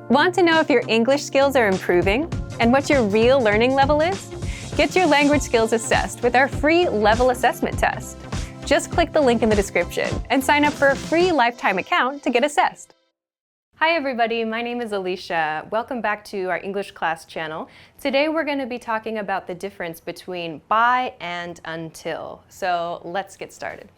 Want to know if your English skills are improving and what your real learning level is? Get your language skills assessed with our free level assessment test. Just click the link in the description and sign up for a free lifetime account to get assessed. Hi everybody, my name is Alicia. Welcome back to our English class channel. Today we're going to be talking about the difference between by and until. So let's get started.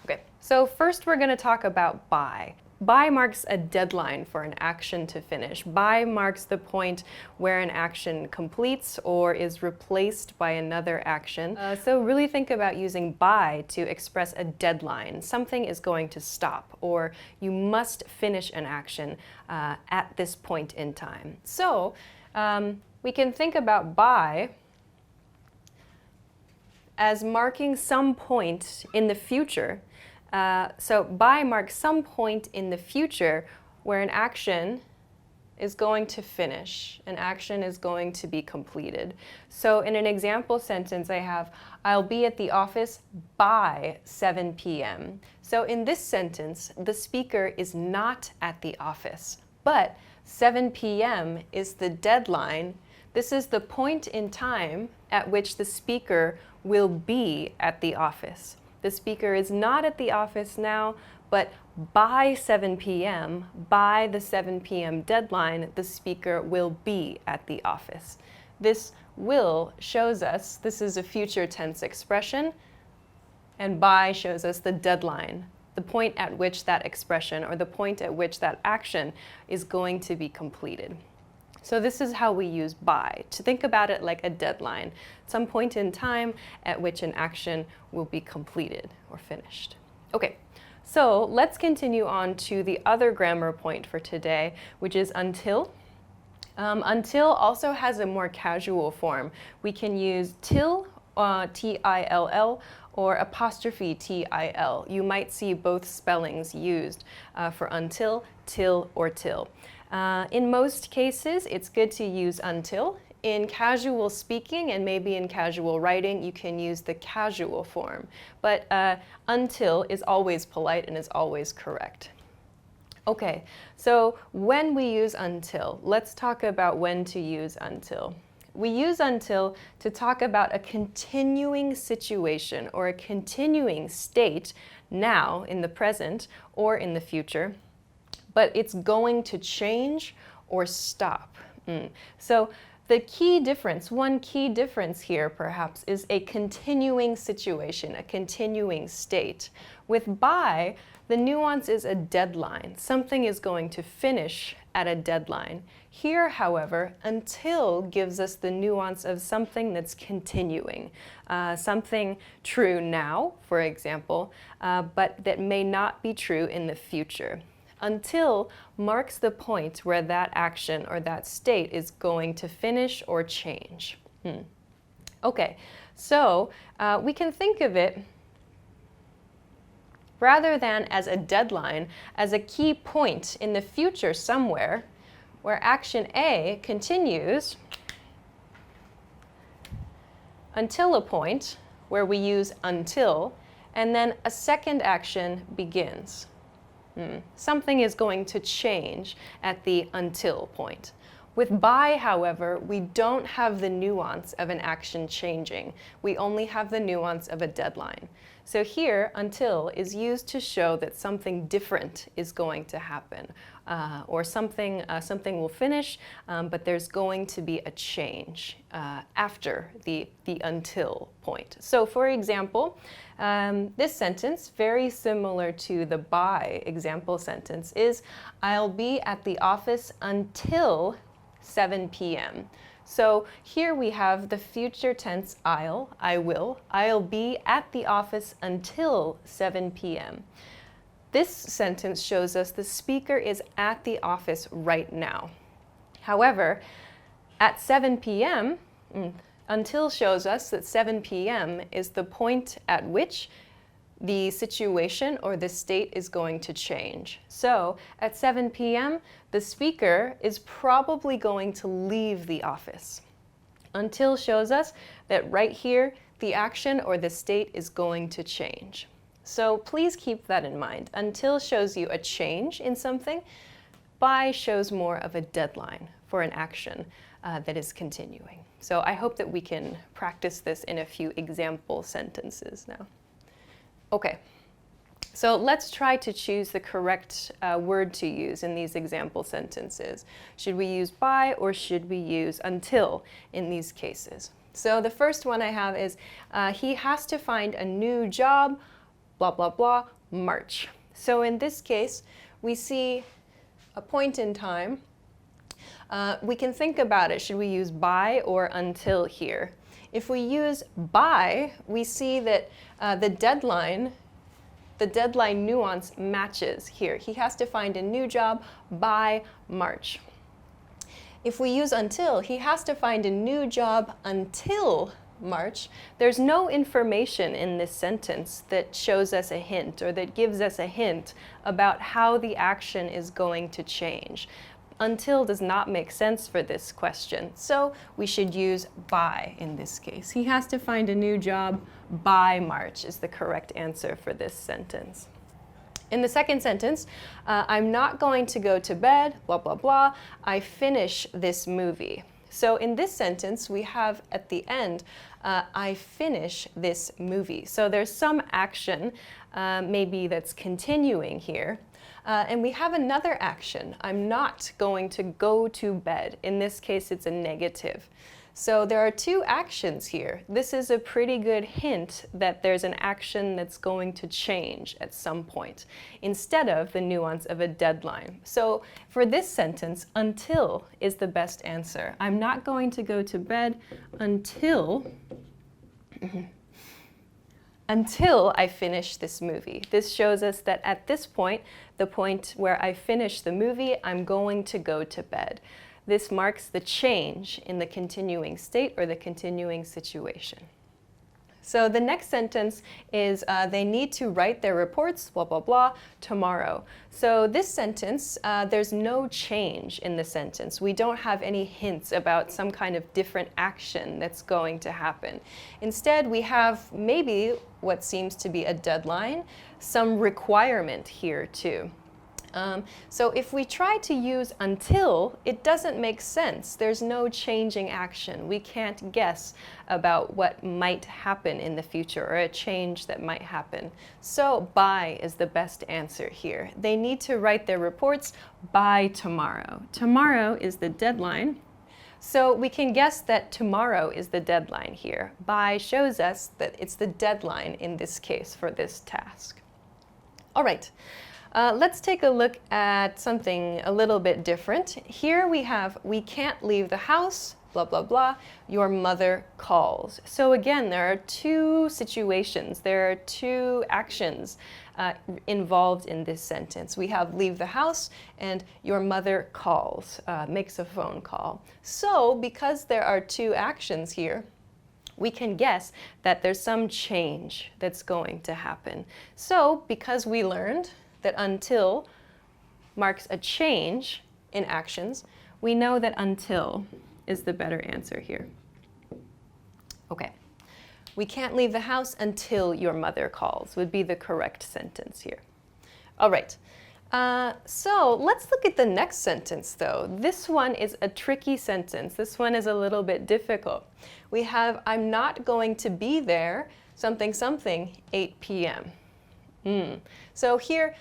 Okay, so first we're going to talk about by. By marks a deadline for an action to finish. By marks the point where an action completes or is replaced by another action. So really think about using by to express a deadline. Something is going to stop, or you must finish an action at this point in time. So we can think about by as marking some point in the future. So by marks some point in the future where an action is going to finish, an action is going to be completed. So in an example sentence I have, I'll be at the office by 7 p.m. So in this sentence, the speaker is not at the office, but 7 p.m. is the deadline. This is the point in time at which the speaker will be at the office. The speaker is not at the office now, but by 7 p.m., by the 7 p.m. deadline, the speaker will be at the office. This will shows us, this is a future tense expression, and by shows us the deadline, the point at which that expression or the point at which that action is going to be completed. So this is how we use by, to think about it like a deadline, some point in time at which an action will be completed or finished. Okay, so let's continue on to the other grammar point for today, which is until. Until also has a more casual form. We can use till, T-I-L-L, or apostrophe T-I-L. You might see both spellings used for until, till, or till. In most cases, it's good to use until. In casual speaking and maybe in casual writing, you can use the casual form. But until is always polite and is always correct. Okay, so when we use until, let's talk about when to use until. We use until to talk about a continuing situation or a continuing state now in the present or in the future, but it's going to change or stop. So the key difference, one key difference here perhaps, is a continuing situation, a continuing state. With by, the nuance is a deadline. Something is going to finish at a deadline. Here, however, until gives us the nuance of something that's continuing. Something true now, for example, but that may not be true in the future. Until marks the point where that action or that state is going to finish or change. Okay, so we can think of it rather than as a deadline, as a key point in the future somewhere where action A continues until a point where we use until, and then a second action begins. Something is going to change at the until point. With by, however, we don't have the nuance of an action changing. We only have the nuance of a deadline. So here, until is used to show that something different is going to happen, or something will finish, but there's going to be a change after the until point. So for example, this sentence, very similar to the by example sentence, is I'll be at the office until 7 p.m. So here we have the future tense I will. I'll be at the office until 7 p.m. This sentence shows us the speaker is at the office right now. However, at 7 p.m., until shows us that 7 p.m. is the point at which the situation or the state is going to change. So at 7 p.m., the speaker is probably going to leave the office. Until shows us that right here, the action or the state is going to change. So please keep that in mind. Until shows you a change in something. by shows more of a deadline for an action that is continuing. So I hope that we can practice this in a few example sentences now. Okay, so let's try to choose the correct word to use in these example sentences. Should we use by or should we use until in these cases? So the first one I have is, he has to find a new job, blah, blah, blah, March. So in this case, we see a point in time. We can think about it. Should we use by or until here? If we use by, we see that the deadline nuance matches here. He has to find a new job by March. If we use until, he has to find a new job until March. There's no information in this sentence that shows us a hint or that gives us a hint about how the action is going to change. Until does not make sense for this question, so we should use by in this case. He has to find a new job by March is the correct answer for this sentence. In the second sentence, I'm not going to go to bed, blah, blah, blah. I finish this movie. So in this sentence, we have at the end, I finish this movie. So there's some action maybe that's continuing here. And we have another action. I'm not going to go to bed. In this case, it's a negative. So there are two actions here. This is a pretty good hint that there's an action that's going to change at some point, instead of the nuance of a deadline. So for this sentence, until is the best answer. I'm not going to go to bed until I finish this movie. This shows us that at this point, the point where I finish the movie, I'm going to go to bed. This marks the change in the continuing state or the continuing situation. So the next sentence is they need to write their reports, blah, blah, blah, tomorrow. So this sentence, there's no change in the sentence. We don't have any hints about some kind of different action that's going to happen. Instead, we have maybe what seems to be a deadline, some requirement here too. So if we try to use until, it doesn't make sense. There's no changing action. We can't guess about what might happen in the future or a change that might happen. So by is the best answer here. They need to write their reports by tomorrow. Tomorrow is the deadline. So we can guess that tomorrow is the deadline here. By shows us that it's the deadline in this case for this task. All right. Let's take a look at something a little bit different. Here we have, we can't leave the house, blah, blah, blah, your mother calls. So again, there are two situations, there are two actions involved in this sentence. We have leave the house and your mother calls, makes a phone call. So because there are two actions here, we can guess that there's some change that's going to happen. So because we learned that until marks a change in actions, we know that until is the better answer here. Okay, we can't leave the house until your mother calls would be the correct sentence here. All right, so let's look at the next sentence though. This one is a tricky sentence. This one is a little bit difficult. We have, I'm not going to be there, something, something, 8 p.m. So here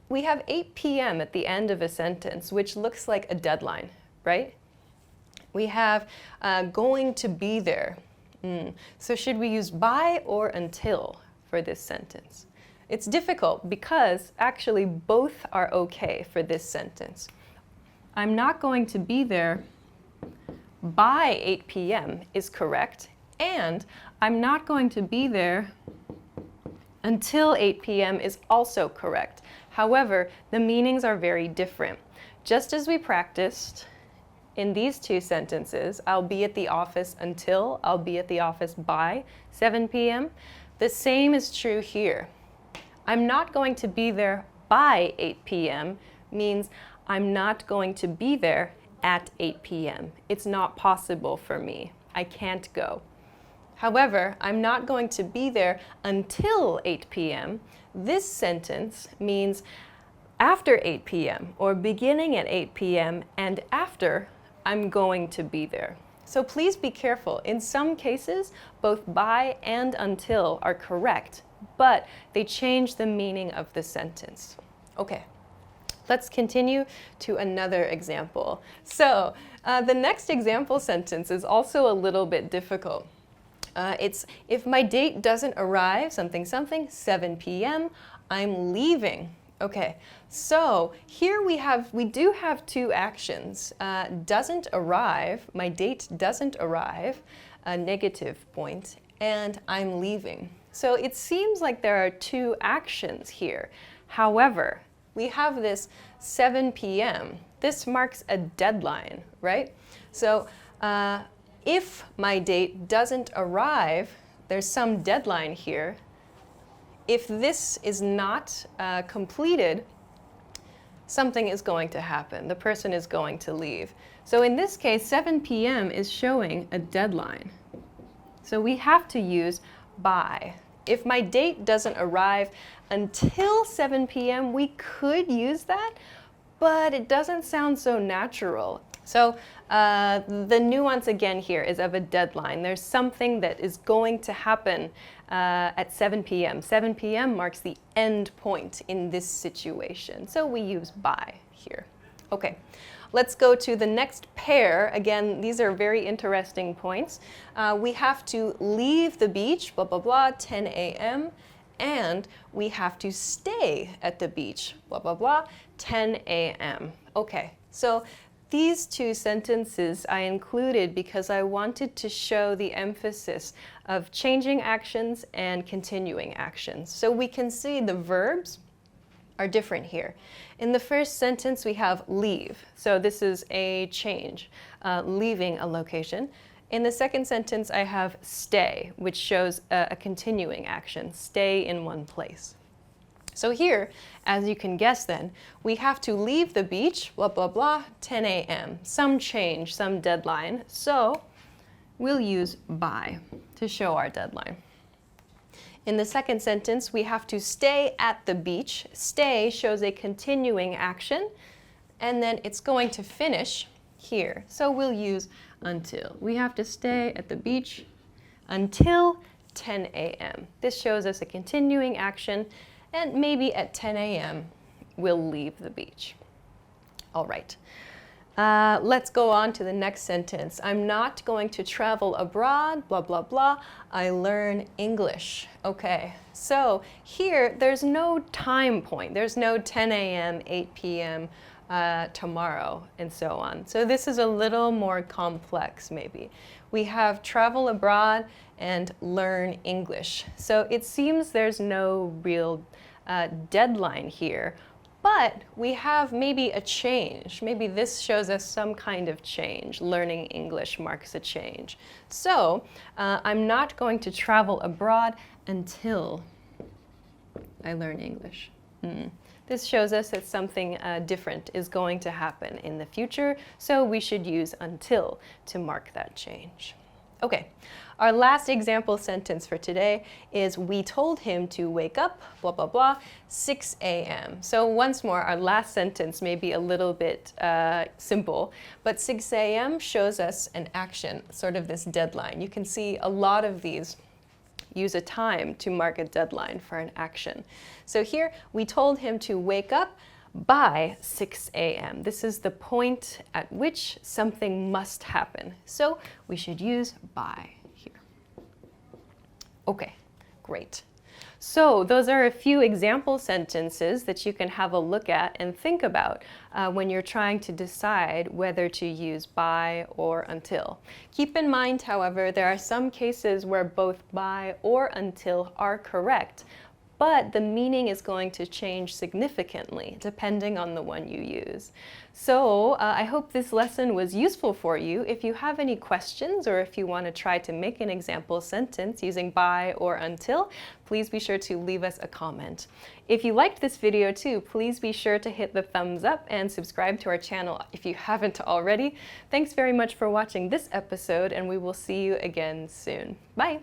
we have 8 p.m. at the end of a sentence, which looks like a deadline, right? We have going to be there. So should we use by or until for this sentence? It's difficult because actually both are okay for this sentence. I'm not going to be there by 8 p.m. is correct, and I'm not going to be there until 8 p.m. is also correct. However, the meanings are very different. Just as we practiced in these two sentences, I'll be at the office until, I'll be at the office by 7 p.m., the same is true here. I'm not going to be there by 8 p.m. means I'm not going to be there at 8 p.m. It's not possible for me. I can't go. However, I'm not going to be there until 8 p.m. This sentence means after 8 p.m. or beginning at 8 p.m. and after I'm going to be there. So please be careful. In some cases, both by and until are correct, but they change the meaning of the sentence. Okay, let's continue to another example. So the next example sentence is also a little bit difficult. It's if my date doesn't arrive, something, 7 p.m., I'm leaving. Okay, so here we do have two actions. Doesn't arrive, my date doesn't arrive, a negative point, and I'm leaving. So it seems like there are two actions here. However, we have this 7 p.m. This marks a deadline, right? So if my date doesn't arrive, there's some deadline here. If this is not completed, something is going to happen. The person is going to leave. So in this case, 7 p.m. is showing a deadline. So we have to use by. If my date doesn't arrive until 7 p.m., we could use that, but it doesn't sound so natural. So the nuance again here is of a deadline. There's something that is going to happen at 7 p.m. 7 p.m. marks the end point in this situation. So we use by here. Okay, let's go to the next pair. Again, these are very interesting points. We have to leave the beach, blah, blah, blah, 10 a.m. And we have to stay at the beach, blah, blah, blah, 10 a.m. Okay, so these two sentences I included because I wanted to show the emphasis of changing actions and continuing actions. So we can see the verbs are different here. In the first sentence, we have leave. So this is a change, leaving a location. In the second sentence, I have stay, which shows a continuing action, stay in one place. So here, as you can guess then, we have to leave the beach, blah, blah, blah, 10 a.m. Some change, some deadline. So we'll use by to show our deadline. In the second sentence, we have to stay at the beach. Stay shows a continuing action, and then it's going to finish here. So we'll use until. We have to stay at the beach until 10 a.m. This shows us a continuing action, and maybe at 10 a.m. we'll leave the beach. All right. Let's go on to the next sentence. I'm not going to travel abroad, blah, blah, blah. I learn English. Okay, so here there's no time point. There's no 10 a.m., 8 p.m., tomorrow, and so on. So this is a little more complex, maybe. We have travel abroad and learn English. So it seems there's no real deadline here, but we have maybe a change. Maybe this shows us some kind of change. Learning English marks a change. So I'm not going to travel abroad until I learn English. This shows us that something different is going to happen in the future, so we should use until to mark that change. Okay, our last example sentence for today is we told him to wake up, blah, blah, blah, 6 a.m. So once more, our last sentence may be a little bit simple, but 6 a.m. shows us an action, sort of this deadline. You can see a lot of these use a time to mark a deadline for an action. So here, we told him to wake up by 6 a.m. This is the point at which something must happen. So we should use by here. Okay, great. So those are a few example sentences that you can have a look at and think about when you're trying to decide whether to use by or until. Keep in mind, however, there are some cases where both by or until are correct, but the meaning is going to change significantly depending on the one you use. So I hope this lesson was useful for you. If you have any questions or if you want to try to make an example sentence using by or until, please be sure to leave us a comment. If you liked this video too, please be sure to hit the thumbs up and subscribe to our channel if you haven't already. Thanks very much for watching this episode, and we will see you again soon. Bye!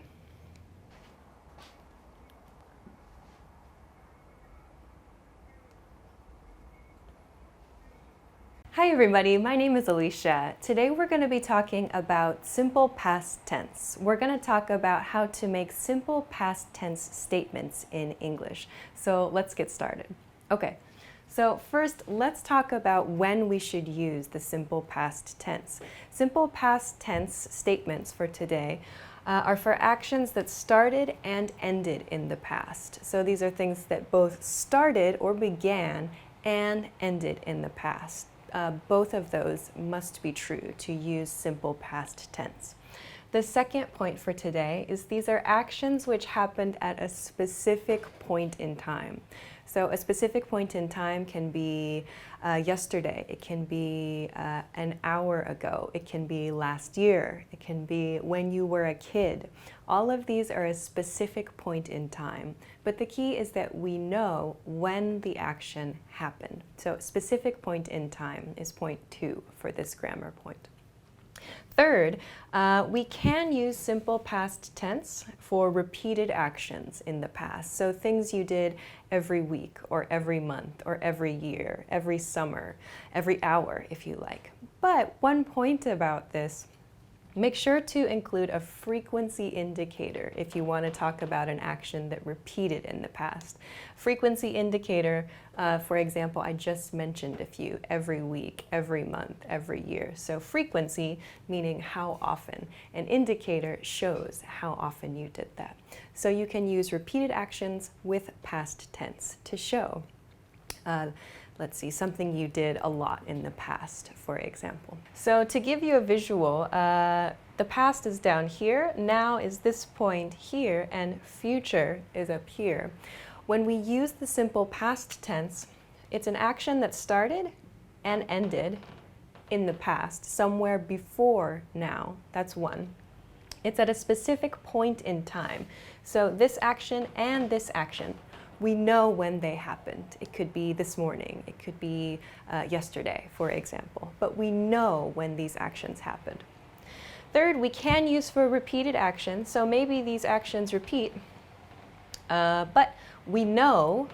Hi everybody, my name is Alicia. Today we're going to be talking about simple past tense. We're going to talk about how to make simple past tense statements in English. So let's get started. Okay, so first let's talk about when we should use the simple past tense. Simple past tense statements for today are for actions that started and ended in the past. So these are things that both started or began and ended in the past. Both of those must be true to use simple past tense. The second point for today is these are actions which happened at a specific point in time. So a specific point in time can be yesterday, it can be an hour ago, it can be last year, it can be when you were a kid. All of these are a specific point in time, but the key is that we know when the action happened. So specific point in time is point 2 for this grammar point. Third, we can use simple past tense for repeated actions in the past. So things you did every week or every month or every year, every summer, every hour if you like. But one point about this, make sure to include a frequency indicator if you want to talk about an action that repeated in the past. Frequency indicator, for example, I just mentioned a few: every week, every month, every year. So frequency meaning how often. An indicator shows how often you did that. So you can use repeated actions with past tense to show let's see, something you did a lot in the past, for example. So to give you a visual, the past is down here, now is this point here, and future is up here. When we use the simple past tense, it's an action that started and ended in the past, somewhere before now. That's one. It's at a specific point in time. So this action and this action, we know when they happened. It could be this morning, it could be yesterday, for example, but we know when these actions happened. Third, we can use for repeated actions, so maybe these actions repeat, but we know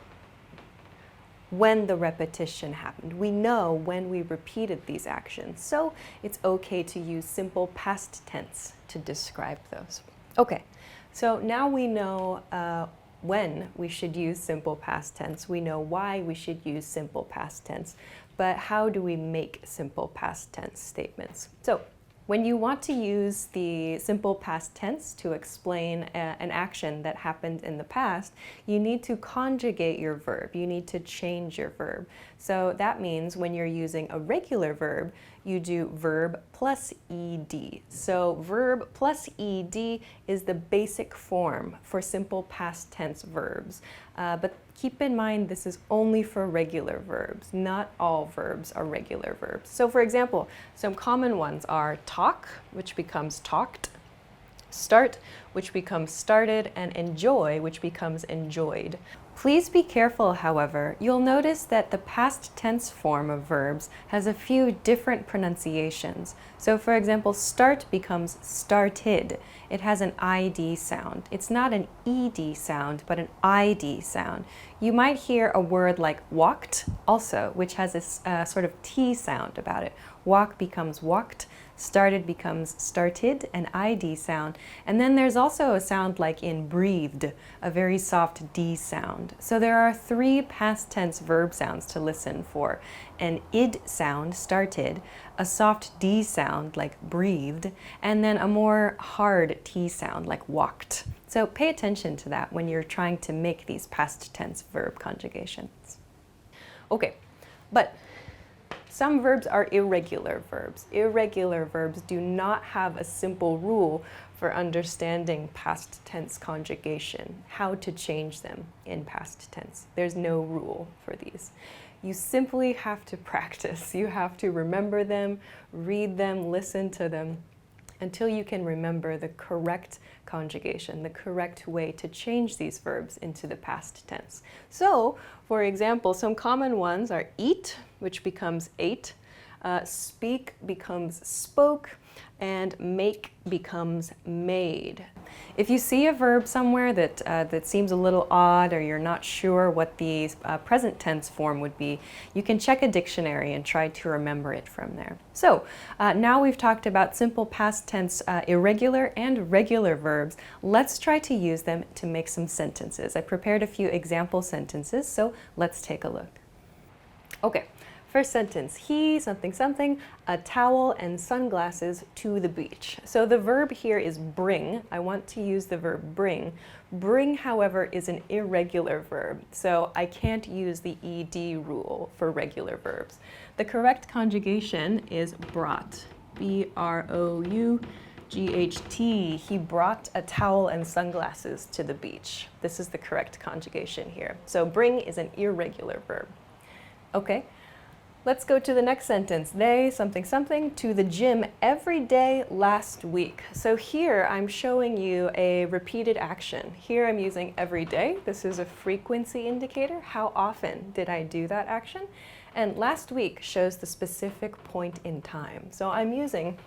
when the repetition happened. We know when we repeated these actions, so it's okay to use simple past tense to describe those. Okay, so now we know when we should use simple past tense. We know why we should use simple past tense, but how do we make simple past tense statements? So when you want to use the simple past tense to explain an action that happened in the past, you need to conjugate your verb. You need to change your verb. So that means when you're using a regular verb, you do verb plus ed. So verb plus ed is the basic form for simple past tense verbs. But keep in mind this is only for regular verbs. Not all verbs are regular verbs. So for example, some common ones are talk, which becomes talked, start, which becomes started, and enjoy, which becomes enjoyed. Please be careful, however. You'll notice that the past tense form of verbs has a few different pronunciations. So for example, start becomes started. It has an ID sound. It's not an ED sound, but an ID sound. You might hear a word like walked also, which has this sort of T sound about it. Walk becomes walked, started becomes started, an ID sound. And then there's also a sound like in breathed, a very soft D sound. So there are 3 past tense verb sounds to listen for: an id sound, started, a soft D sound like breathed, and then a more hard T sound like walked. So pay attention to that when you're trying to make these past tense verb conjugations. Okay, but some verbs are irregular verbs. Irregular verbs do not have a simple rule for understanding past tense conjugation, how to change them in past tense. There's no rule for these. You simply have to practice. You have to remember them, read them, listen to them, until you can remember the correct conjugation, the correct way to change these verbs into the past tense. So, for example, some common ones are eat, which becomes ate, Speak becomes spoke, and make becomes made. If you see a verb somewhere that seems a little odd, or you're not sure what the present tense form would be, you can check a dictionary and try to remember it from there. So now we've talked about simple past tense irregular and regular verbs. Let's try to use them to make some sentences. I prepared a few example sentences, so let's take a look. Okay. First sentence, he something something, a towel and sunglasses to the beach. So the verb here is bring. I want to use the verb bring. Bring, however, is an irregular verb, so I can't use the ed rule for regular verbs. The correct conjugation is brought. B-R-O-U-G-H-T. He brought a towel and sunglasses to the beach. This is the correct conjugation here. So bring is an irregular verb. Okay. Let's go to the next sentence. They something something to the gym every day last week. So here I'm showing you a repeated action. Here I'm using every day. This is a frequency indicator. How often did I do that action? And last week shows the specific point in time. So I'm using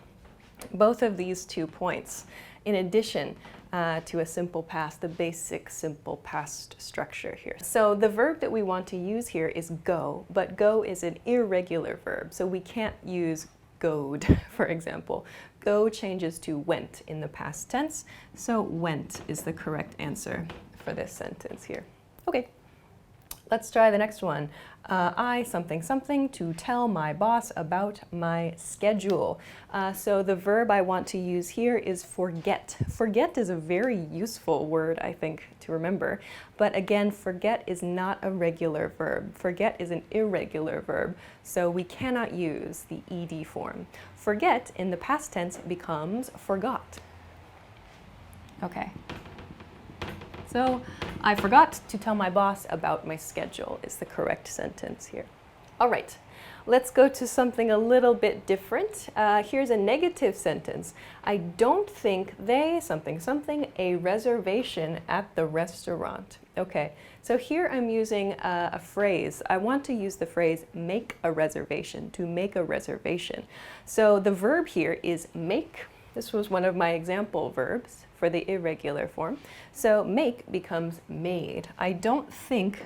both of these 2 points in addition to a simple past, the basic simple past structure here. So the verb that we want to use here is go, but go is an irregular verb, so we can't use goed, for example. Go changes to went in the past tense, so went is the correct answer for this sentence here. Okay. Let's try the next one. I something something to tell my boss about my schedule. So the verb I want to use here is forget. Forget is a very useful word, I think, to remember. But again, forget is not a regular verb. Forget is an irregular verb, so we cannot use the ed form. Forget in the past tense becomes forgot. Okay. So, I forgot to tell my boss about my schedule is the correct sentence here. All right, let's go to something a little bit different. Here's a negative sentence. I don't think they something something a reservation at the restaurant. Okay, so here I'm using a phrase. I want to use the phrase make a reservation, to make a reservation. So the verb here is make. This was one of my example verbs for the irregular form. So make becomes made. I don't think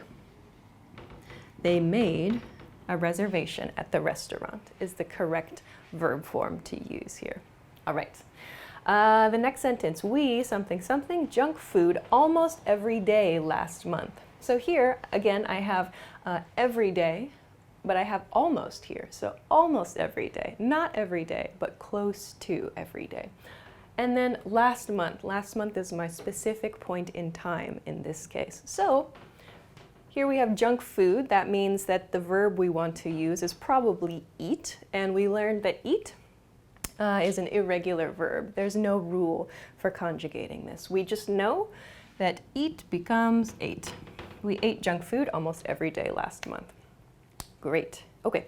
they made a reservation at the restaurant is the correct verb form to use here. All right. The next sentence, we something something junk food almost every day last month. So here, again, I have every day, but I have almost here. So almost every day, not every day, but close to every day. And then last month. Last month is my specific point in time in this case. So here we have junk food. That means that the verb we want to use is probably eat. And we learned that eat is an irregular verb. There's no rule for conjugating this. We just know that eat becomes ate. We ate junk food almost every day last month. Great. Okay.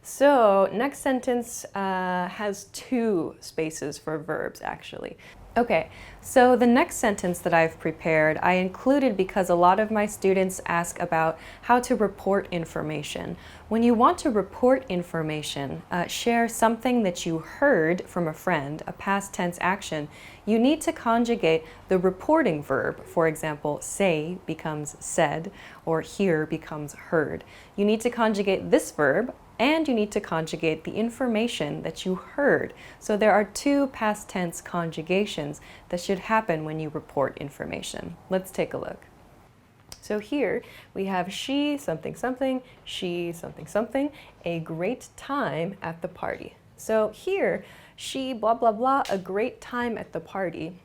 So next sentence has 2 spaces for verbs, actually. Okay, so the next sentence that I've prepared, I included because a lot of my students ask about how to report information. When you want to report information, share something that you heard from a friend, a past tense action, you need to conjugate the reporting verb. For example, say becomes said, or hear becomes heard. You need to conjugate this verb, and you need to conjugate the information that you heard. So there are 2 past tense conjugations that should happen when you report information. Let's take a look. So here we have she something something, she something something, a great time at the party. So here, she blah blah blah, a great time at the party.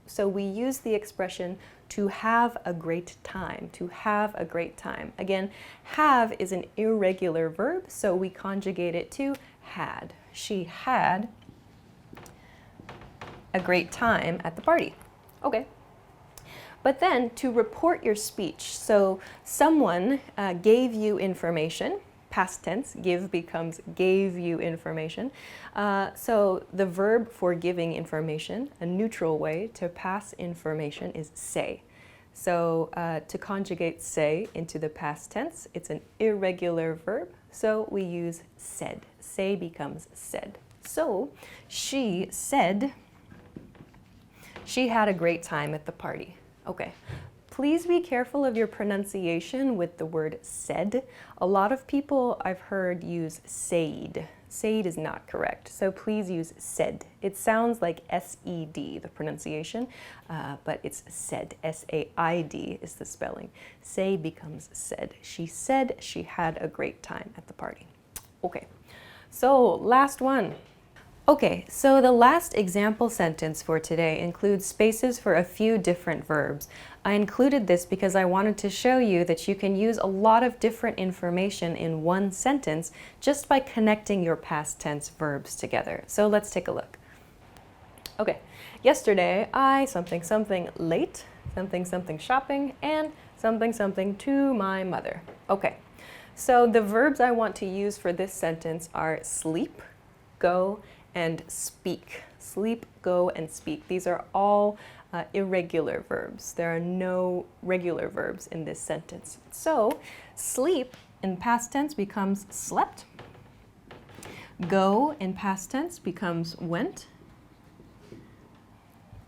So we use the expression to have a great time, to have a great time. Again, have is an irregular verb, so we conjugate it to had. She had a great time at the party. Okay. But then to report your speech, so someone gave you information, past tense, give becomes gave you information. So the verb for giving information, a neutral way to pass information is say. So to conjugate say into the past tense, it's an irregular verb, So we use said. Say becomes said. So she said she had a great time at the party. Okay. Please be careful of your pronunciation with the word said. A lot of people I've heard use said. Said is not correct, so please use said. It sounds like S-E-D, the pronunciation, but it's said. S-A-I-D is the spelling. Say becomes said. She said she had a great time at the party. Okay, so last one. Okay, so the last example sentence for today includes spaces for a few different verbs. I included this because I wanted to show you that you can use a lot of different information in one sentence just by connecting your past tense verbs together. So let's take a look. Okay, yesterday I something something late, something something shopping, and something something to my mother. Okay, so the verbs I want to use for this sentence are sleep, go, and speak. Sleep, go, and speak. These are all irregular verbs. There are no regular verbs in this sentence. So sleep in past tense becomes slept. Go in past tense becomes went.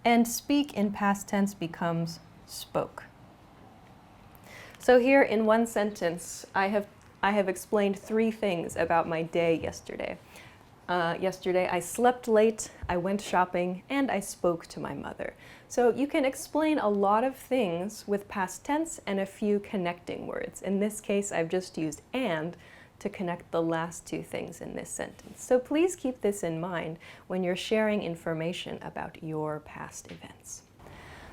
And speak in past tense becomes spoke. So here in one sentence, I have explained three things about my day yesterday. Yesterday I slept late, I went shopping, and I spoke to my mother. So you can explain a lot of things with past tense and a few connecting words. In this case, I've just used and to connect the last two things in this sentence. So please keep this in mind when you're sharing information about your past events.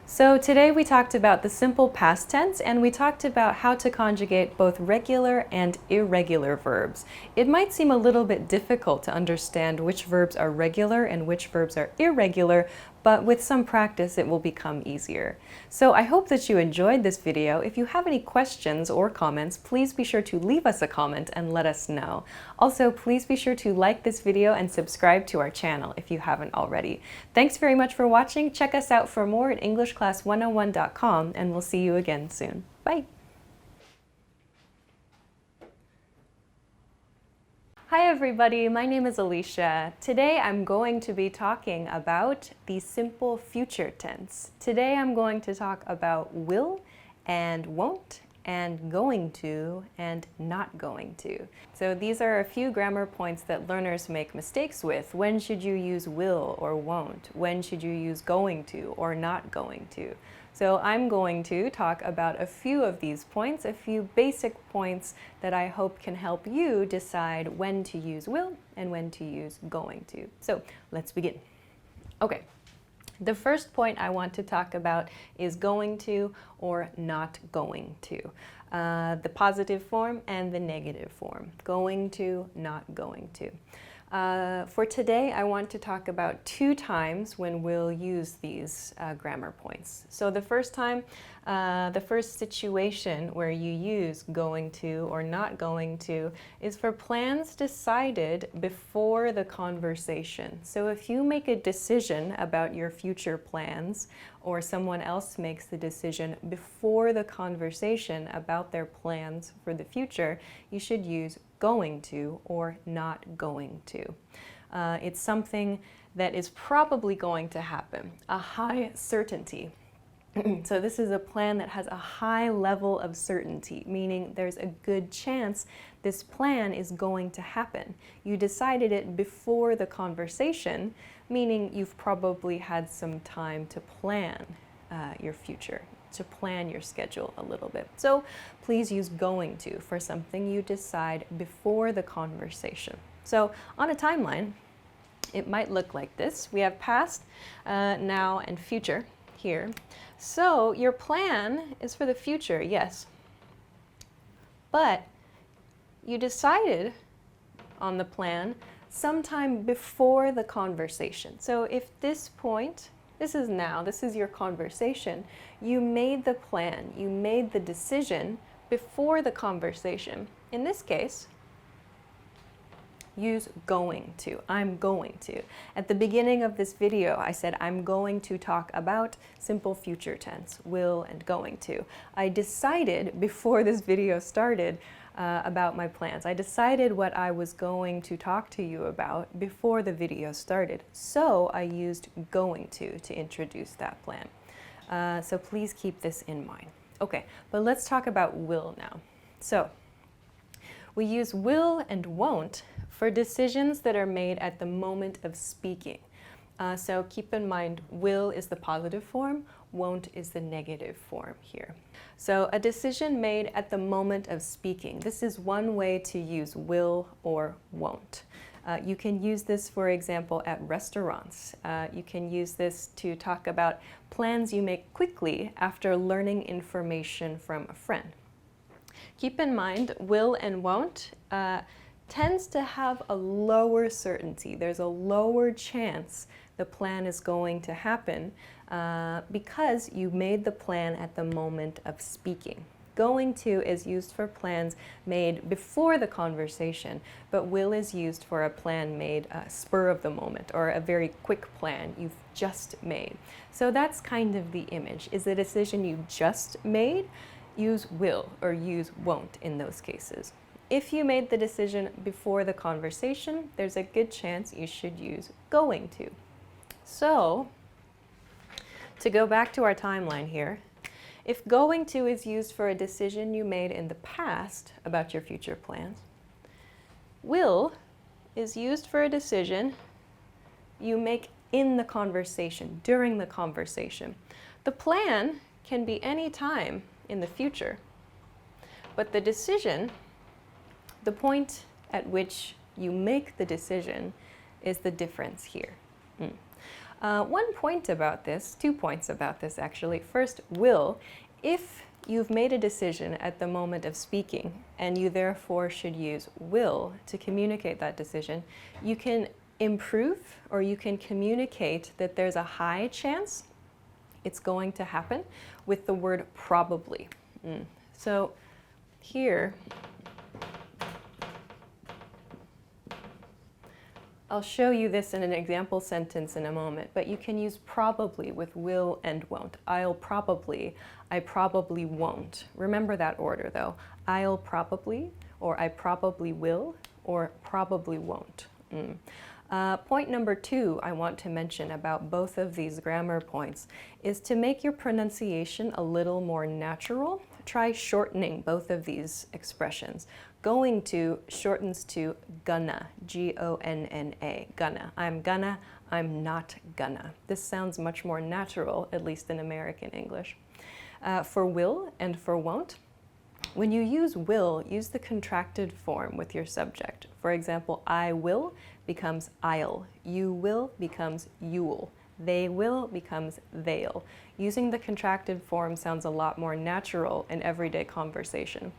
So today we talked about the simple past tense, and we talked about how to conjugate both regular and irregular verbs. It might seem a little bit difficult to understand which verbs are regular and which verbs are irregular, but with some practice it will become easier. So I hope that you enjoyed this video. If you have any questions or comments, please be sure to leave us a comment and let us know. Also, please be sure to like this video and subscribe to our channel if you haven't already. Thanks very much for watching. Check us out for more at EnglishClass101.com, and we'll see you again soon. Bye! Hi everybody, my name is Alicia. Today I'm going to be talking about the simple future tense. Today I'm going to talk about will and won't and going to and not going to. So these are a few grammar points that learners make mistakes with. When should you use will or won't? When should you use going to or not going to? So I'm going to talk about a few of these points, a few basic points that I hope can help you decide when to use will and when to use going to. So let's begin. Okay, the first point I want to talk about is going to or not going to. The positive form and the negative form. Going to, not going to. For today, I want to talk about two times when we'll use these grammar points. So the first time, the first situation where you use going to or not going to is for plans decided before the conversation. So if you make a decision about your future plans or someone else makes the decision before the conversation about their plans for the future, you should use going to or not going to. It's something that is probably going to happen, a high certainty. So this is a plan that has a high level of certainty, meaning there's a good chance this plan is going to happen. You decided it before the conversation, meaning you've probably had some time to plan your future, to plan your schedule a little bit. So please use going to for something you decide before the conversation. So on a timeline, it might look like this. We have past, now, and future here. So your plan is for the future, yes. But you decided on the plan sometime before the conversation. So if this point, this is now, this is your conversation, you made the plan, you made the decision before the conversation. In this case, use going to. I'm going to. At the beginning of this video, I said I'm going to talk about simple future tense, will and going to. I decided before this video started about my plans. I decided what I was going to talk to you about before the video started, so I used going to introduce that plan. So please keep this in mind. Okay, but let's talk about will now. So we use will and won't for decisions that are made at the moment of speaking. So keep in mind, will is the positive form, won't is the negative form here. So a decision made at the moment of speaking. This is one way to use will or won't. You can use this, for example, at restaurants. You can use this to talk about plans you make quickly after learning information from a friend. Keep in mind, will and won't tends to have a lower certainty. There's a lower chance the plan is going to happen because you made the plan at the moment of speaking. Going to is used for plans made before the conversation, but will is used for a plan made spur of the moment, or a very quick plan you've just made. So that's kind of the image. Is the decision you just made? Use will or use won't in those cases. If you made the decision before the conversation, there's a good chance you should use going to. So, to go back to our timeline here, if going to is used for a decision you made in the past about your future plans, will is used for a decision you make in the conversation, during the conversation. The plan can be any time in the future, but the decision, the point at which you make the decision, is the difference here. One point about this, 2 points about this actually. First, will. If you've made a decision at the moment of speaking and you therefore should use will to communicate that decision, you can improve or you can communicate that there's a high chance it's going to happen with the word probably. So here, I'll show you this in an example sentence in a moment, but you can use probably with will and won't. I'll probably, I probably won't. Remember that order though. I'll probably, or I probably will, or probably won't. Point number 2 I want to mention about both of these grammar points is to make your pronunciation a little more natural. Try shortening both of these expressions. Going to shortens to gonna, G-O-N-N-A, gonna. I'm gonna, I'm not gonna. This sounds much more natural, at least in American English. For will and for won't, when you use will, use the contracted form with your subject. For example, I will becomes I'll. You will becomes you'll. They will becomes they'll. Using the contracted form sounds a lot more natural in everyday conversation.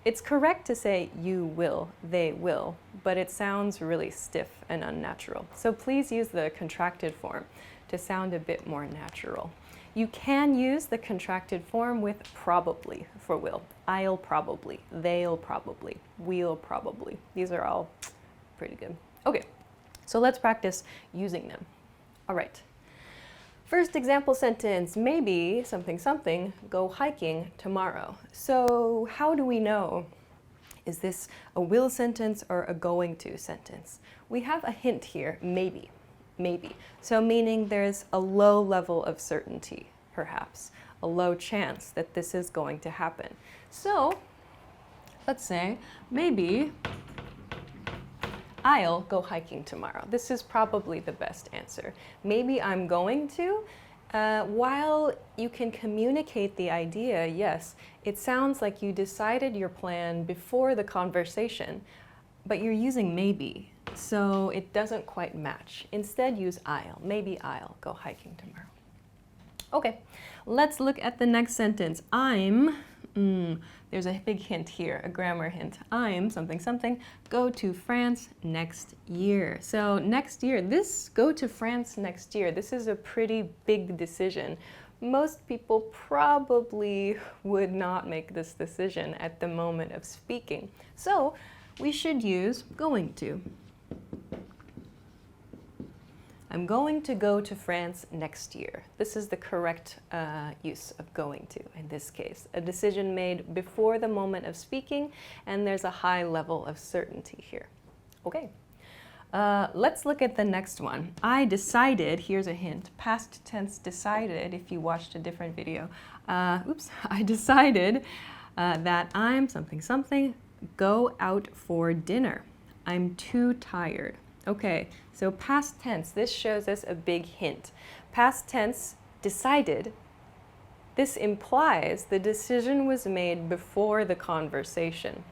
It's correct to say you will, they will, but it sounds really stiff and unnatural. So please use the contracted form to sound a bit more natural. You can use the contracted form with probably for will. I'll probably, they'll probably, we'll probably. These are all pretty good. Okay, so let's practice using them. All right. First example sentence, maybe something something, go hiking tomorrow. So how do we know? Is this a will sentence or a going to sentence? We have a hint here, maybe, maybe. So meaning there's a low level of certainty, perhaps, a low chance that this is going to happen. So let's say, maybe I'll go hiking tomorrow. This is probably the best answer. Maybe I'm going to. While you can communicate the idea, yes, it sounds like you decided your plan before the conversation, but you're using maybe, so it doesn't quite match. Instead, use I'll. Maybe I'll go hiking tomorrow. Okay, let's look at the next sentence. I'm, there's a big hint here, a grammar hint. I'm something something, go to France next year. So next year, go to France next year, this is a pretty big decision. Most people probably would not make this decision at the moment of speaking. So we should use going to. I'm going to go to France next year. This is the correct use of going to in this case. A decision made before the moment of speaking, and there's a high level of certainty here. Okay. Let's look at the next one. I decided, here's a hint, past tense decided, if you watched a different video. I decided that I'm something, go out for dinner. I'm too tired. Okay, so past tense, this shows us a big hint. Past tense, decided, this implies the decision was made before the conversation.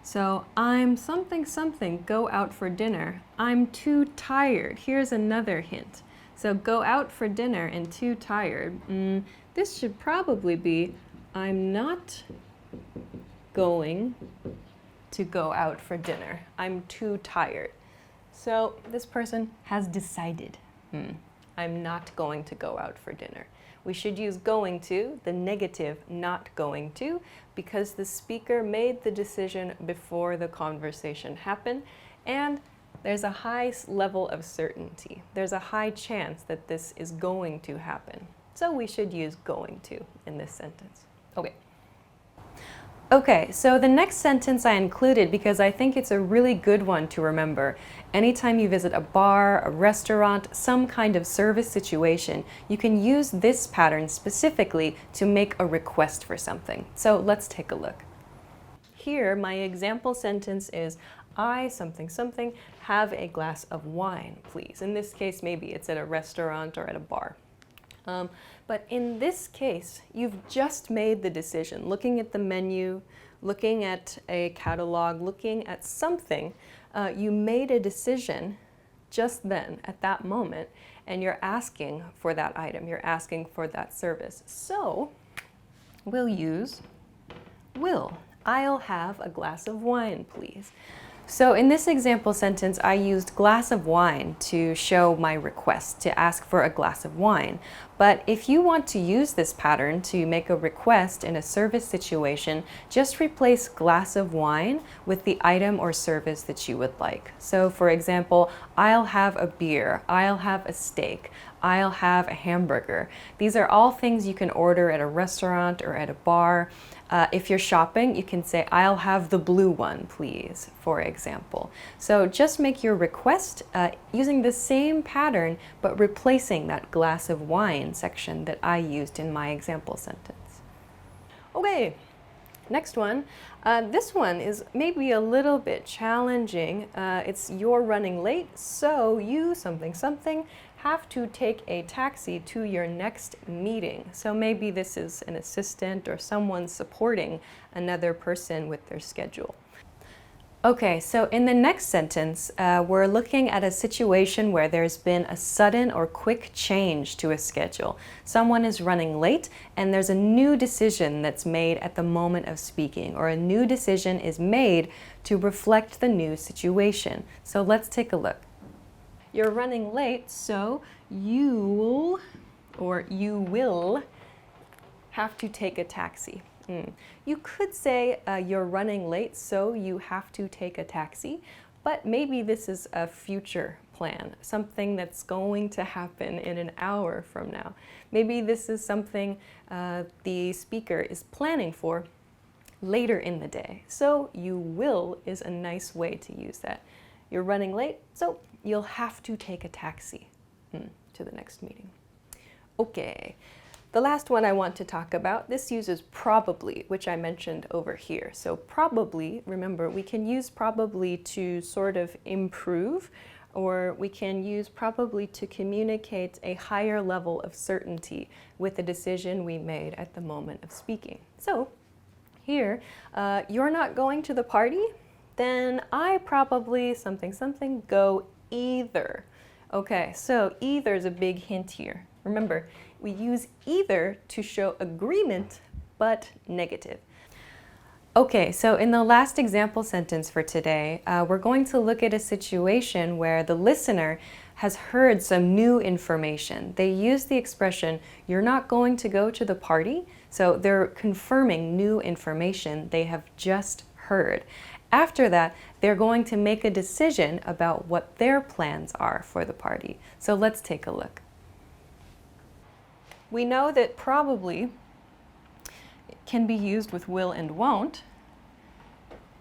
So, I'm something, go out for dinner. I'm too tired. Here's another hint. So, go out for dinner and too tired. This should probably be, I'm not going to go out for dinner. I'm too tired. So this person has decided, I'm not going to go out for dinner. We should use going to, the negative not going to, because the speaker made the decision before the conversation happened, and there's a high level of certainty. There's a high chance that this is going to happen. So we should use going to in this sentence. Okay, so the next sentence I included because I think it's a really good one to remember. Anytime you visit a bar, a restaurant, some kind of service situation, you can use this pattern specifically to make a request for something. So let's take a look. Here, my example sentence is, I something, have a glass of wine, please. In this case, maybe it's at a restaurant or at a bar. But in this case, you've just made the decision, looking at the menu, looking at a catalog, looking at something. You made a decision just then, at that moment, and you're asking for that item, you're asking for that service. So, we'll use will. I'll have a glass of wine, please. So in this example sentence, I used glass of wine to show my request, to ask for a glass of wine. But if you want to use this pattern to make a request in a service situation, just replace glass of wine with the item or service that you would like. So for example, I'll have a beer, I'll have a steak, I'll have a hamburger. These are all things you can order at a restaurant or at a bar. If you're shopping, you can say, I'll have the blue one, please, for example. So just make your request using the same pattern, but replacing that glass of wine section that I used in my example sentence. Okay, next one. This one is maybe a little bit challenging. It's you're running late, so you something have to take a taxi to your next meeting. So maybe this is an assistant or someone supporting another person with their schedule. Okay, so in the next sentence, we're looking at a situation where there's been a sudden or quick change to a schedule. Someone is running late and there's a new decision that's made at the moment of speaking, or a new decision is made to reflect the new situation. So let's take a look. You're running late, so you will have to take a taxi. You could say you're running late, so you have to take a taxi, but maybe this is a future plan, something that's going to happen in an hour from now. Maybe this is something the speaker is planning for later in the day. So you will is a nice way to use that. You're running late, so you'll have to take a taxi to the next meeting. Okay, the last one I want to talk about, this uses probably, which I mentioned over here. So probably, remember, we can use probably to sort of improve, or we can use probably to communicate a higher level of certainty with the decision we made at the moment of speaking. So here, you're not going to the party? Then I probably something go either. Okay, so either is a big hint here. Remember, we use either to show agreement, but negative. Okay, so in the last example sentence for today, we're going to look at a situation where the listener has heard some new information. They use the expression, you're not going to go to the party, so they're confirming new information they have just heard. After that, they're going to make a decision about what their plans are for the party. So let's take a look. We know that probably can be used with will and won't.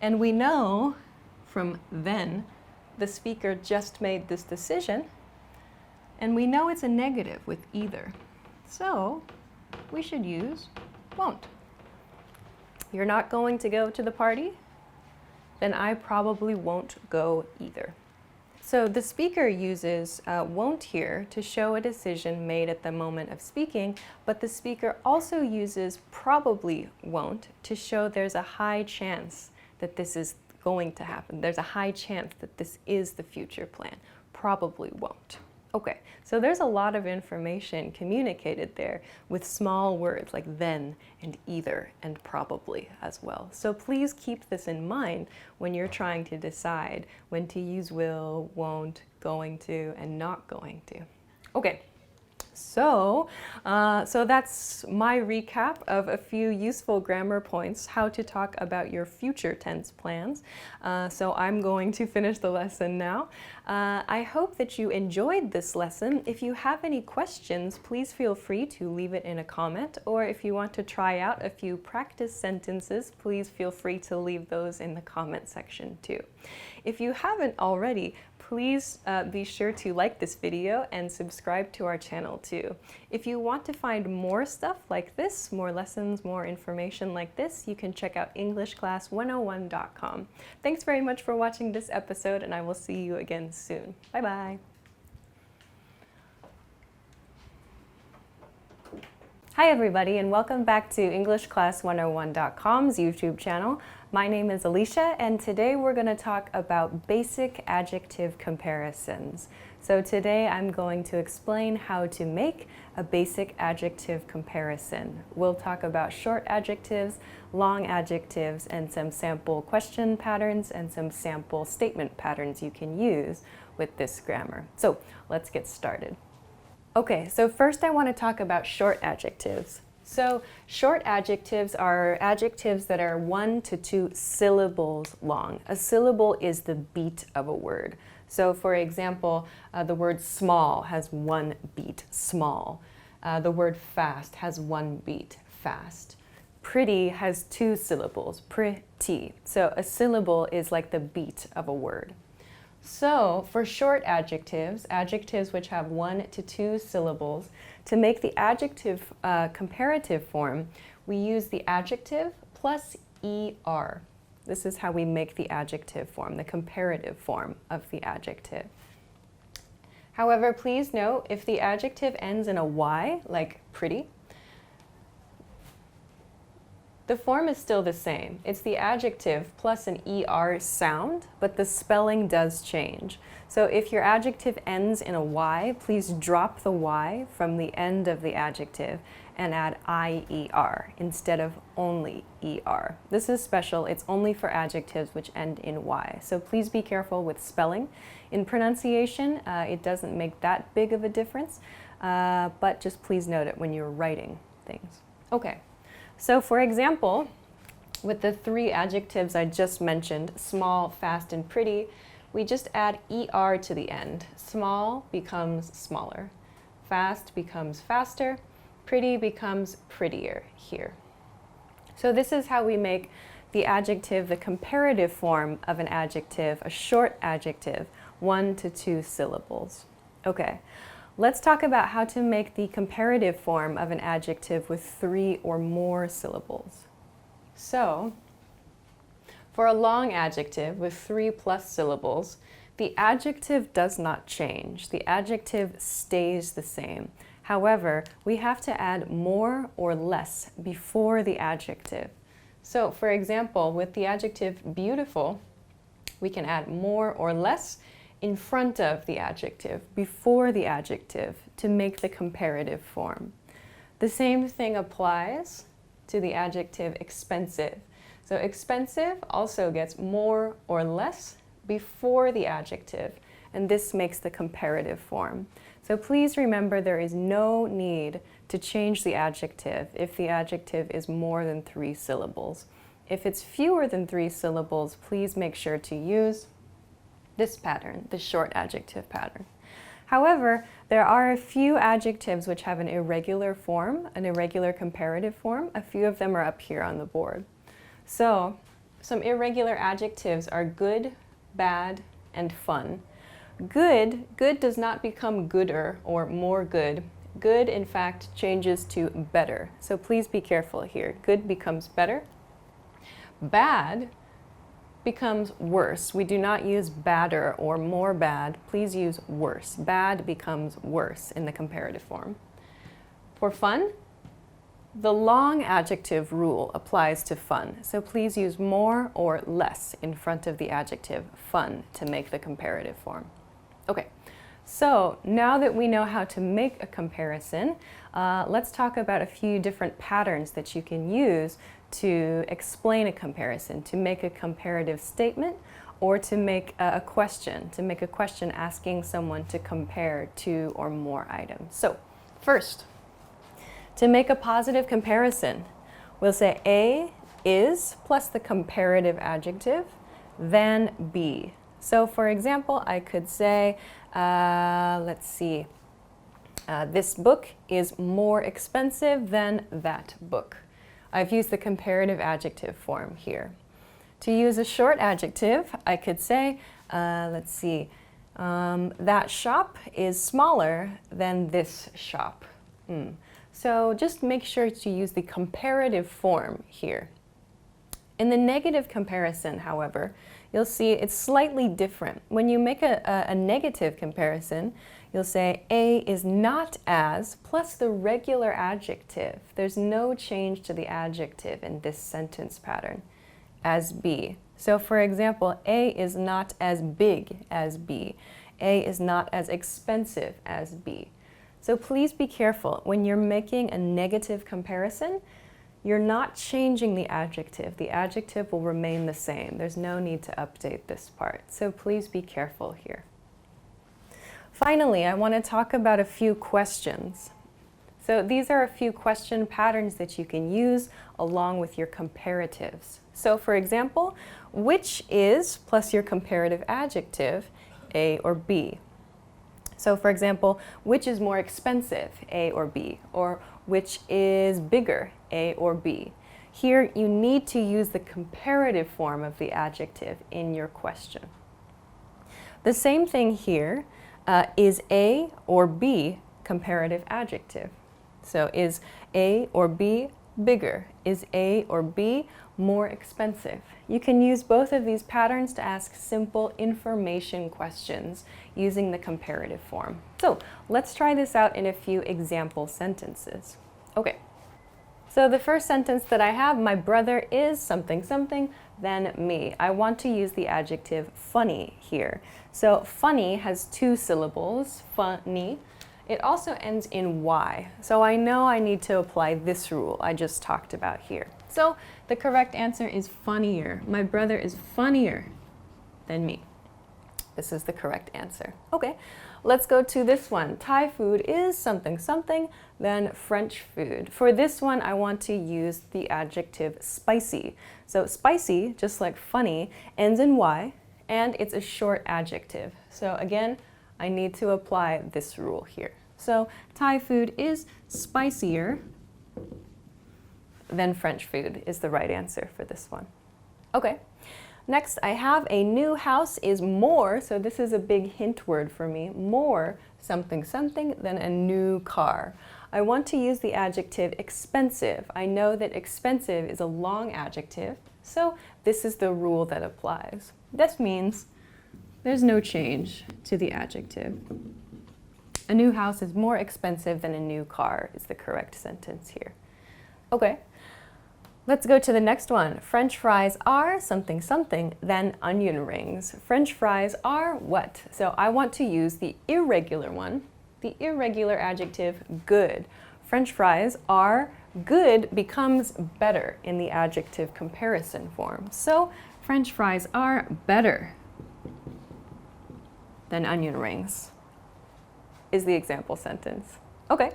And we know from then the speaker just made this decision. And we know it's a negative with either. So we should use won't. You're not going to go to the party? Then I probably won't go either. So the speaker uses won't here to show a decision made at the moment of speaking, but the speaker also uses probably won't to show there's a high chance that this is going to happen. There's a high chance that this is the future plan. Probably won't. Okay, so there's a lot of information communicated there with small words like then and either and probably as well. So please keep this in mind when you're trying to decide when to use will, won't, going to, and not going to. Okay. So that's my recap of a few useful grammar points, how to talk about your future tense plans. So I'm going to finish the lesson now. I hope that you enjoyed this lesson. If you have any questions, please feel free to leave it in a comment, or if you want to try out a few practice sentences, please feel free to leave those in the comment section too. If you haven't already, please be sure to like this video and subscribe to our channel too. If you want to find more stuff like this, more lessons, more information like this, you can check out EnglishClass101.com. Thanks very much for watching this episode, and I will see you again soon. Bye-bye. Hi everybody, and welcome back to EnglishClass101.com's YouTube channel. My name is Alicia, and today we're going to talk about basic adjective comparisons. So today I'm going to explain how to make a basic adjective comparison. We'll talk about short adjectives, long adjectives, and some sample question patterns and some sample statement patterns you can use with this grammar. So let's get started. Okay, so first I want to talk about short adjectives. So short adjectives are adjectives that are 1 to 2 syllables long. A syllable is the beat of a word. So for example, the word small has 1 beat, small. The word fast has 1 beat, fast. Pretty has 2 syllables, pretty. So a syllable is like the beat of a word. So for short adjectives, adjectives which have 1 to 2 syllables, to make the adjective comparative form, we use the adjective plus ER. This is how we make the adjective form, the comparative form of the adjective. However, please note, if the adjective ends in a Y, like pretty, the form is still the same. It's the adjective plus an ER sound, but the spelling does change. So if your adjective ends in a Y, please drop the Y from the end of the adjective and add IER instead of only ER. This is special. It's only for adjectives which end in Y. So please be careful with spelling. In pronunciation, it doesn't make that big of a difference, but just please note it when you're writing things. Okay. So for example, with the 3 adjectives I just mentioned, small, fast, and pretty, we just add ER to the end. Small becomes smaller. Fast becomes faster. Pretty becomes prettier here. So this is how we make the adjective the comparative form of an adjective, a short adjective, 1 to 2 syllables. Okay. Let's talk about how to make the comparative form of an adjective with 3 or more syllables. So, for a long adjective with 3+ syllables, the adjective does not change. The adjective stays the same. However, we have to add more or less before the adjective. So, for example, with the adjective beautiful, we can add more or less in front of the adjective, before the adjective, to make the comparative form. The same thing applies to the adjective expensive. So expensive also gets more or less before the adjective, and this makes the comparative form. So please remember there is no need to change the adjective if the adjective is more than 3 syllables. If it's fewer than 3 syllables, please make sure to use this pattern, the short adjective pattern. However, there are a few adjectives which have an irregular form, an irregular comparative form. A few of them are up here on the board. So, some irregular adjectives are good, bad, and fun. Good does not become gooder or more good. Good, in fact, changes to better. So please be careful here. Good becomes better. Bad becomes worse. We do not use badder or more bad. Please use worse. Bad becomes worse in the comparative form. For fun, the long adjective rule applies to fun. So please use more or less in front of the adjective fun to make the comparative form. Okay, so now that we know how to make a comparison, let's talk about a few different patterns that you can use to explain a comparison, to make a comparative statement, or to make a question asking someone to compare 2 or more items. So, first, to make a positive comparison, we'll say A is plus the comparative adjective, then B. So, for example, I could say, let's see, this book is more expensive than that book. I've used the comparative adjective form here. To use a short adjective, I could say, let's see, that shop is smaller than this shop. So just make sure to use the comparative form here. In the negative comparison, however, you'll see it's slightly different. When you make a negative comparison, you'll say A is not as plus the regular adjective. There's no change to the adjective in this sentence pattern as B. So for example, A is not as big as B. A is not as expensive as B. So please be careful. When you're making a negative comparison, you're not changing the adjective. The adjective will remain the same. There's no need to update this part. So please be careful here. Finally, I want to talk about a few questions. So these are a few question patterns that you can use along with your comparatives. So for example, which is plus your comparative adjective, A or B? So for example, which is more expensive, A or B? Or which is bigger, A or B? Here you need to use the comparative form of the adjective in your question. The same thing here. Is A or B comparative adjective? So is A or B bigger? Is A or B more expensive? You can use both of these patterns to ask simple information questions using the comparative form. So let's try this out in a few example sentences. Okay. So the first sentence that I have, my brother is something something than me. I want to use the adjective funny here. So funny has 2 syllables, funny. It also ends in Y. So I know I need to apply this rule I just talked about here. So the correct answer is funnier. My brother is funnier than me. This is the correct answer. Okay, let's go to this one. Thai food is something something than French food. For this one, I want to use the adjective spicy. So spicy, just like funny, ends in Y, and it's a short adjective. So again, I need to apply this rule here. So Thai food is spicier than French food is the right answer for this one. Okay. Next, I have a new house is more, so this is a big hint word for me, more something something than a new car. I want to use the adjective expensive. I know that expensive is a long adjective, so this is the rule that applies. This means there's no change to the adjective. A new house is more expensive than a new car is the correct sentence here. Okay. Let's go to the next one. French fries are something something than onion rings. French fries are what? So I want to use the irregular one, the irregular adjective good. French fries are good becomes better in the adjective comparison form. So French fries are better than onion rings is the example sentence. Okay,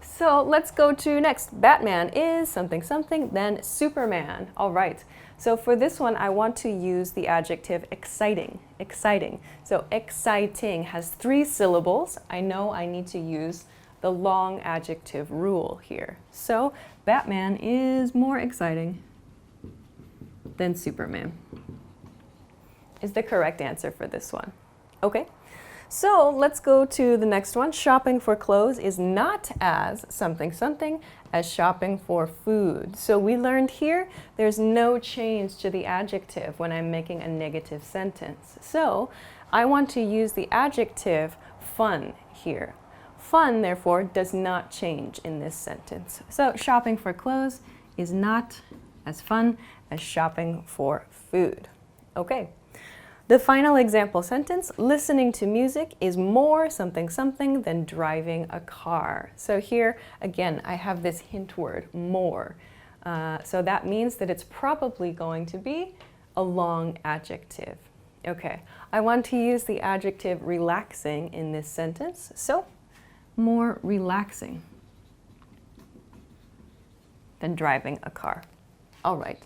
so let's go to next. Batman is something something, then Superman. All right, so for this one, I want to use the adjective exciting. Exciting. So exciting has 3 syllables. I know I need to use the long adjective rule here. So Batman is more exciting than Superman is the correct answer for this one. Okay, so let's go to the next one. Shopping for clothes is not as something something as shopping for food. So we learned here there's no change to the adjective when I'm making a negative sentence. So I want to use the adjective fun here. Fun, therefore, does not change in this sentence. So shopping for clothes is not as fun as shopping for food. Okay. The final example sentence, listening to music is more something something than driving a car. So here, again, I have this hint word, more. So that means that it's probably going to be a long adjective. Okay, I want to use the adjective relaxing in this sentence. So, more relaxing than driving a car. All right.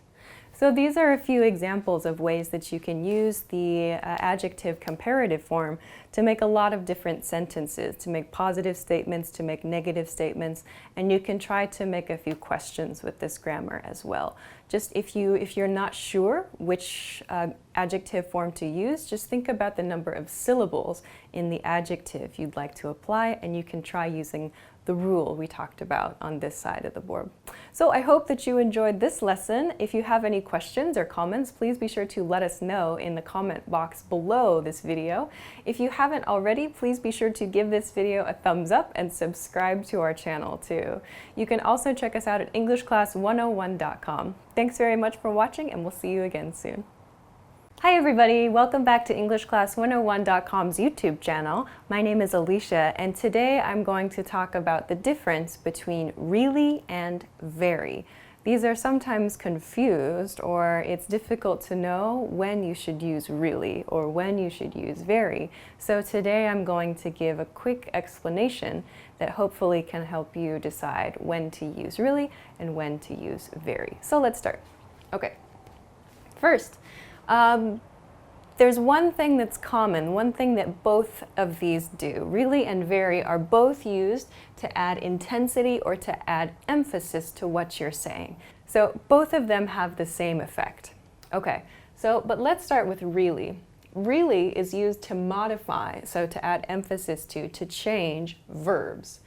So these are a few examples of ways that you can use the adjective comparative form to make a lot of different sentences, to make positive statements, to make negative statements, and you can try to make a few questions with this grammar as well. Just if you're not sure which adjective form to use, just think about the number of syllables in the adjective you'd like to apply, and you can try using the rule we talked about on this side of the board. So I hope that you enjoyed this lesson. If you have any questions or comments, please be sure to let us know in the comment box below this video. If you haven't already, please be sure to give this video a thumbs up and subscribe to our channel too. You can also check us out at EnglishClass101.com. Thanks very much for watching, and we'll see you again soon. Hi everybody, welcome back to EnglishClass101.com's YouTube channel. My name is Alicia, and today I'm going to talk about the difference between really and very. These are sometimes confused, or it's difficult to know when you should use really or when you should use very. So today I'm going to give a quick explanation that hopefully can help you decide when to use really and when to use very. So let's start. Okay, first, there's one thing that's common, one thing that both of these do. Really and very are both used to add intensity or to add emphasis to what you're saying. So both of them have the same effect. Okay, but let's start with really. Really is used to modify, so to add emphasis to change verbs.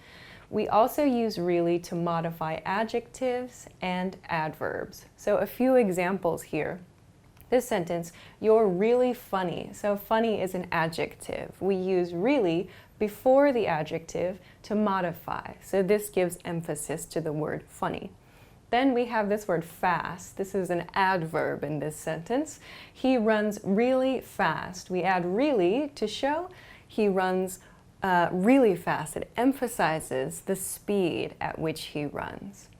We also use really to modify adjectives and adverbs. So a few examples here. This sentence, you're really funny. So funny is an adjective. We use really before the adjective to modify. So this gives emphasis to the word funny. Then we have this word fast. This is an adverb in this sentence. He runs really fast. We add really to show he runs really fast. It emphasizes the speed at which he runs.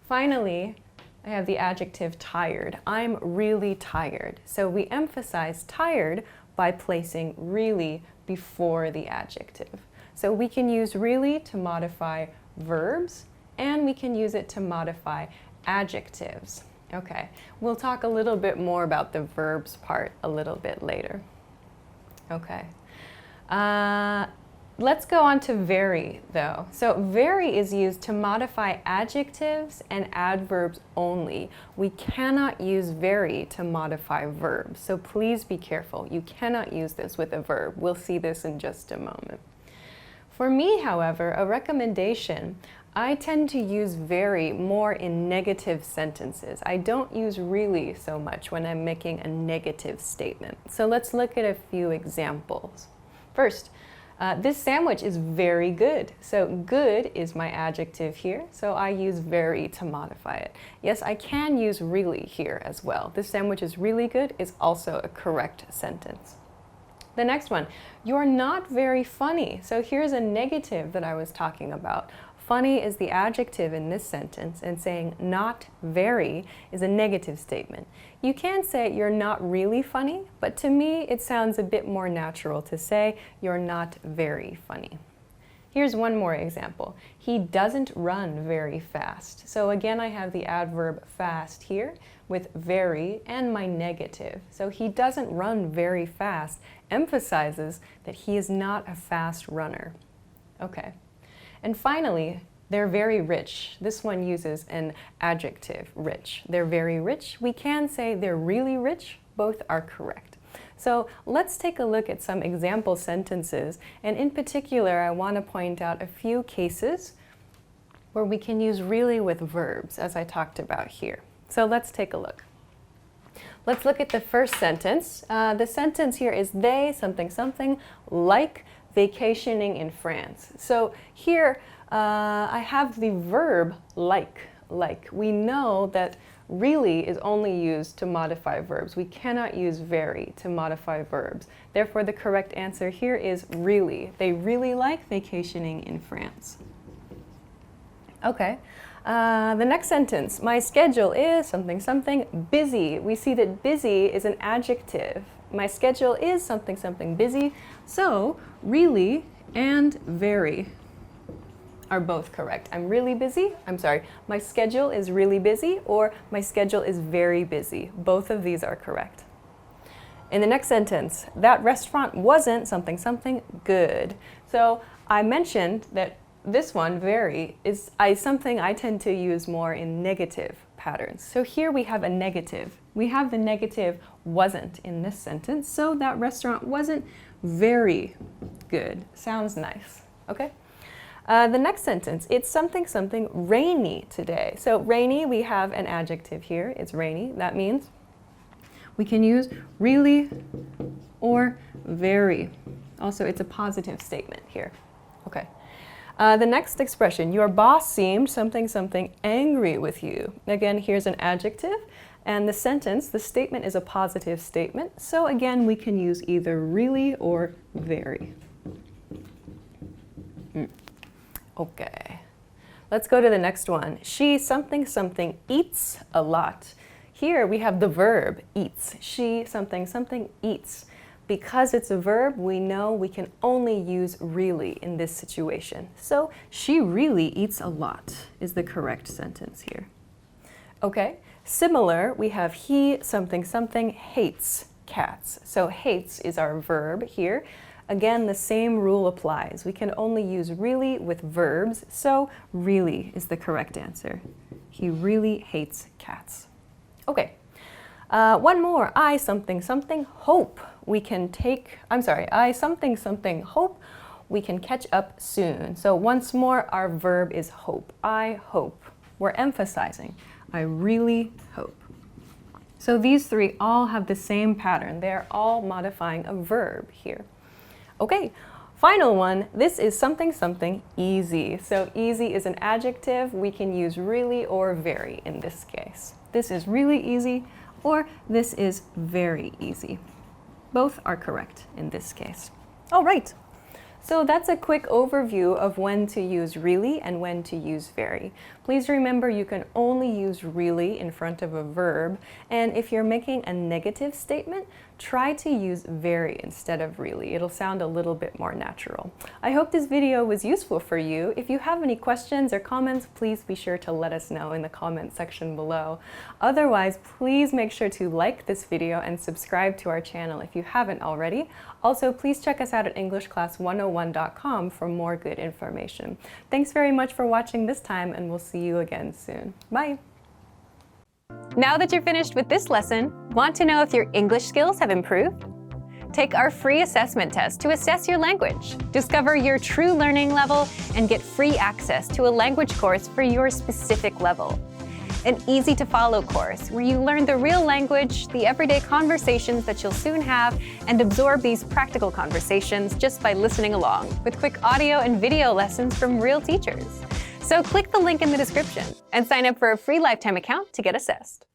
Finally, I have the adjective tired. I'm really tired. So we emphasize tired by placing really before the adjective. So we can use really to modify verbs, and we can use it to modify adjectives. Okay, we'll talk a little bit more about the verbs part a little bit later. Okay. Let's go on to very, though. So very is used to modify adjectives and adverbs only. We cannot use very to modify verbs, so please be careful. You cannot use this with a verb. We'll see this in just a moment. For me, however, a recommendation, I tend to use very more in negative sentences. I don't use really so much when I'm making a negative statement. So let's look at a few examples. First, this sandwich is very good. So good is my adjective here, so I use very to modify it. Yes, I can use really here as well. This sandwich is really good is also a correct sentence. The next one, you're not very funny. So here's a negative that I was talking about. Funny is the adjective in this sentence, and saying not very is a negative statement. You can say you're not really funny, but to me it sounds a bit more natural to say you're not very funny. Here's one more example. He doesn't run very fast. So again, I have the adverb fast here with very and my negative. So he doesn't run very fast emphasizes that he is not a fast runner. Okay. And finally, they're very rich. This one uses an adjective, rich. They're very rich. We can say they're really rich. Both are correct. So let's take a look at some example sentences. And in particular, I want to point out a few cases where we can use really with verbs, as I talked about here. So let's take a look. Let's look at the first sentence. The sentence here is they something something like vacationing in France. So here I have the verb like. We know that really is only used to modify verbs. We cannot use very to modify verbs. Therefore, the correct answer here is really. They really like vacationing in France. Okay. The next sentence, my schedule is something something busy. We see that busy is an adjective. My schedule is something something busy. So really and very are both correct. I'm really busy. I'm sorry. My schedule is really busy or my schedule is very busy. Both of these are correct. In the next sentence, that restaurant wasn't something something good. So I mentioned that this one, very, is something I tend to use more in negative patterns. So here we have a negative. We have the negative wasn't in this sentence, so that restaurant wasn't very good. Sounds nice, okay? The next sentence, it's something something rainy today. So rainy, we have an adjective here. It's rainy. That means we can use really or very. Also, it's a positive statement here. Okay. The next expression, your boss seemed something something angry with you. Again, here's an adjective. And the sentence, the statement is a positive statement. So again, we can use either really or very. Okay. Let's go to the next one. She something something eats a lot. Here we have the verb eats. She something something eats. Because it's a verb, we know we can only use really in this situation. So she really eats a lot is the correct sentence here. Okay. Similar, we have he something something hates cats. So hates is our verb here. Again, the same rule applies. We can only use really with verbs, so really is the correct answer. He really hates cats. Okay. One more. I something something hope we can I something something hope we can catch up soon. So once more, our verb is hope. I hope. We're emphasizing. I really hope. So these three all have the same pattern. They're all modifying a verb here. Okay, final one. This is something something easy. So easy is an adjective. We can use really or very in this case. This is really easy or this is very easy. Both are correct in this case. All right. So that's a quick overview of when to use really and when to use very. Please remember you can only use really in front of a verb, and if you're making a negative statement, try to use very instead of really. It'll sound a little bit more natural. I hope this video was useful for you. If you have any questions or comments, please be sure to let us know in the comment section below. Otherwise, please make sure to like this video and subscribe to our channel if you haven't already. Also, please check us out at EnglishClass101.com for more good information. Thanks very much for watching this time, and we'll see you again soon. Bye! Now that you're finished with this lesson, want to know if your English skills have improved? Take our free assessment test to assess your language, discover your true learning level, and get free access to a language course for your specific level. An easy-to-follow course where you learn the real language, the everyday conversations that you'll soon have, and absorb these practical conversations just by listening along, with quick audio and video lessons from real teachers. So click the link in the description and sign up for a free lifetime account to get assessed.